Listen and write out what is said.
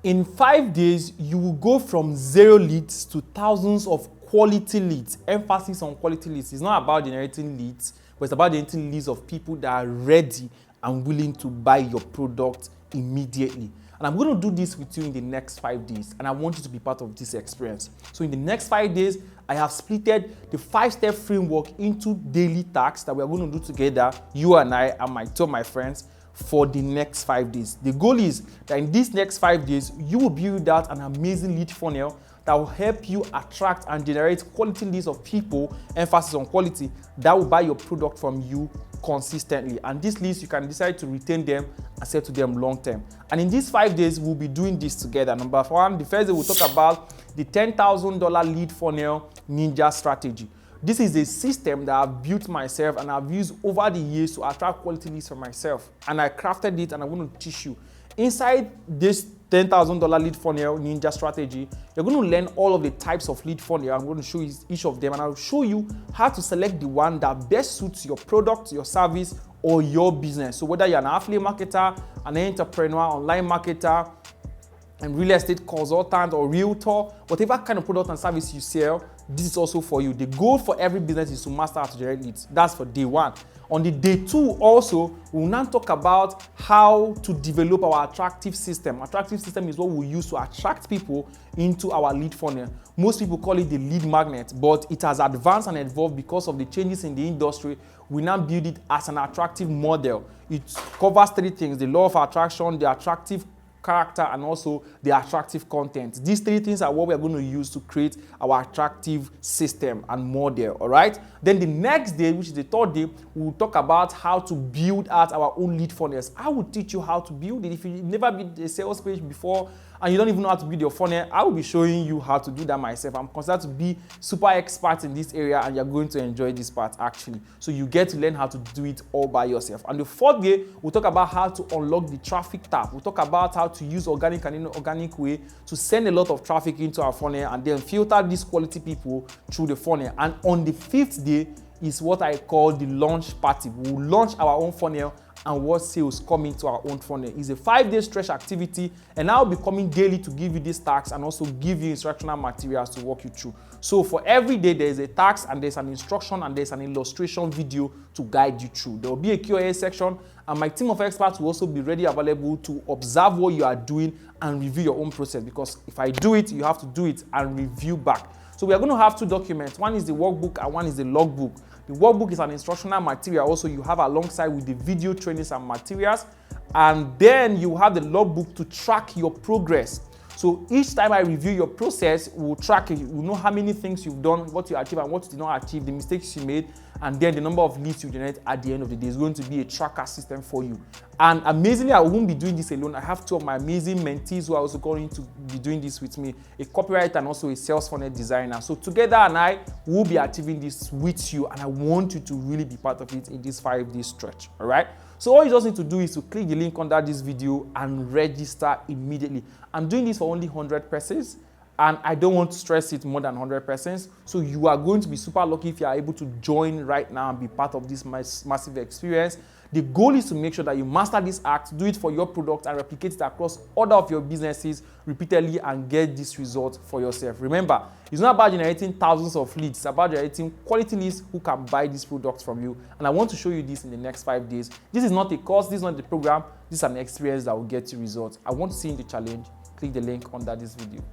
In 5 days, you will go from 0 leads to thousands of quality leads. Emphasis on quality leads. It's not about generating leads, but it's about generating leads of people that are ready and willing to buy your product immediately. And I'm going to do this with you in the next 5 days, and I want you to be part of this experience. So in the next 5 days, I have splitted the 5-step framework into daily tasks that we are going to do together, you and I and my 2 of my friends, for the next 5 days. The goal is that in these next 5 days, you will build out an amazing lead funnel that will help you attract and generate quality leads of people, emphasis on quality, that will buy your product from you consistently. And these leads, you can decide to retain them and sell to them long term. And in these 5 days, we'll be doing this together. Number 1, the first day we'll talk about the $10,000 lead funnel ninja strategy. This is a system that I've built myself and I've used over the years to attract quality leads for myself. And I crafted it and I'm going to teach you. Inside this $10,000 lead funnel ninja strategy, you're going to learn all of the types of lead funnel. I'm going to show you each of them, and I'll show you how to select the one that best suits your product, your service, or your business. So whether you're an affiliate marketer, an entrepreneur, online marketer, and real estate consultant or realtor, whatever kind of product and service you sell, this is also for you. The goal for every business is to master how to generate leads. That's for day 1. On the day 2 also, we'll now talk about how to develop our attractive system. Attractive system is what we use to attract people into our lead funnel. Most people call it the lead magnet, but it has advanced and evolved because of the changes in the industry. We now build it as an attractive model. It covers 3 things: the law of attraction, the attractive character, and also the attractive content. These 3 things are what we are going to use to create our attractive system and model. All right. Then the next day, which is the 3rd day, we'll talk about how to build out our own lead funnels. I will teach you how to build it. If you've never built a sales page before and you don't even know how to build your funnel, I will be showing you how to do that myself. I'm considered to be super expert in this area, and you're going to enjoy this part actually. So you get to learn how to do it all by yourself. And the 4th day, we'll talk about how to unlock the traffic tap. We'll talk about how to use organic and inorganic way to send a lot of traffic into our funnel and then filter these quality people through the funnel. And on the 5th day is what I call the launch party. We'll launch our own funnel and what sales come into our own funnel. It's a 5-day stretch activity, and I'll be coming daily to give you these tasks and also give you instructional materials to walk you through. So for every day, there is a task and there's an instruction and there's an illustration video to guide you through. There will be a Q&A section, and my team of experts will also be ready available to observe what you are doing and review your own process, because if I do it, you have to do it and review back. So we are going to have 2 documents. One is the workbook and one is the logbook. The workbook is an instructional material also you have alongside with the video trainings and materials. And then you have the logbook to track your progress. So each time I review your process, we'll track it. We'll know how many things you've done, what you achieved and what you did not achieve, the mistakes you made, and then the number of leads you generate at the end of the day. Is going to be a tracker system for you. And amazingly, I won't be doing this alone. I have 2 of my amazing mentees who are also going to be doing this with me, a copywriter and also a sales funnel designer. So together and I will be achieving this with you, and I want you to really be part of it in this 5-day stretch. All right. So all you just need to do is to click the link under this video and register immediately. I'm doing this for only 100 persons, and I don't want to stress it more than 100 persons. So you are going to be super lucky if you are able to join right now and be part of this massive experience. The goal is to make sure that you master this act, do it for your product, and replicate it across all of your businesses repeatedly and get this result for yourself. Remember, it's not about generating thousands of leads. It's about generating quality leads who can buy these products from you. And I want to show you this in the next 5 days. This is not a course. This is not the program. This is an experience that will get you results. I want to see you in the challenge. Click the link under this video.